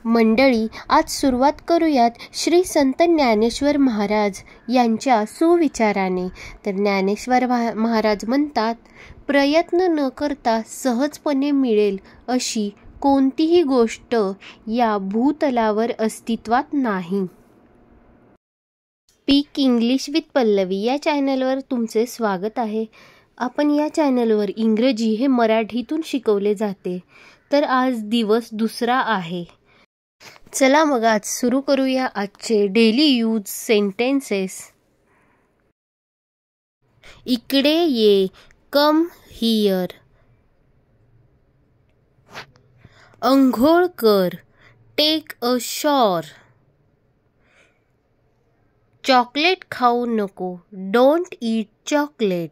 मंडळी, आज सुरुवात करूयात श्री संत ज्ञानेश्वर महाराज यांच्या सुविचाराने. तर ज्ञानेश्वर महाराज म्हणतात, प्रयत्न न करता सहजपणे मिळेल अशी कोणतीही गोष्ट या भूतलावर अस्तित्वात नाही. स्पीक इंग्लिश विथ पल्लवी या चॅनलवर तुमचे स्वागत आहे. आपण या चॅनलवर इंग्रजी हे मराठीतून शिकवले जाते. तर आज दिवस दुसरा आहे. चला मग आज सुरू करूया आजचे डेली यूज सेंटेन्सेस. इकडे ये, कम हियर. अंघोळ कर, टेक अ शॉवर. चॉकलेट खाऊ नको, डोंट ईट चॉकलेट.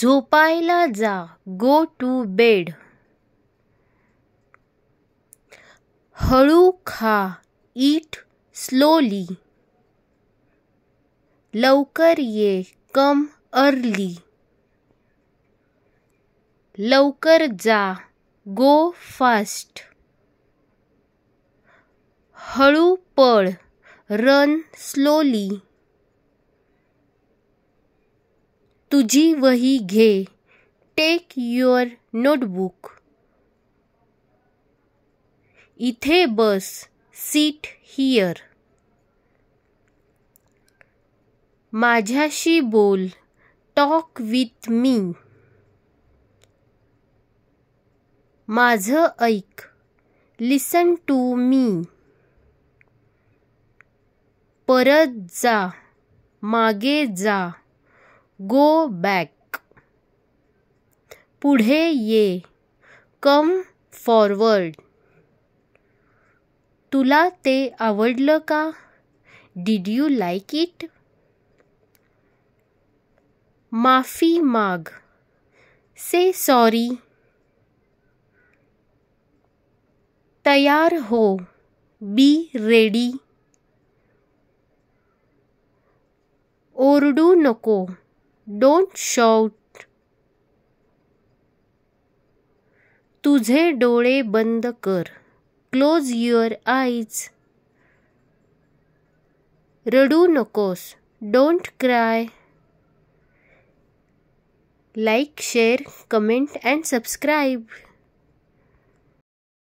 झोपायला जा, गो टू बेड. हळू खा, ईट स्लोली. लवकर ये, कम अर्ली. लवकर जा, गो फास्ट. हळू पळ, रन स्लोली. तुझी वही घे, टेक युअर नोटबुक. इथे बस, सीट हियर. माझ्याशी बोल, टॉक विथ मी. माझं ऐक, लिसन टू मी. परत जा, मागे जा, गो बॅक. पुढे ये, कम फॉरवर्ड. तुला ते आवडलं का? Did you like it? माफी माग, से सॉरी. तयार हो, बी रेडी. ओरडू नको, डोंट शाउट. तुझे डोळे बंद कर, क्लोज युअर आईज. रडू नकोस, don't cry. Like, share, comment and subscribe.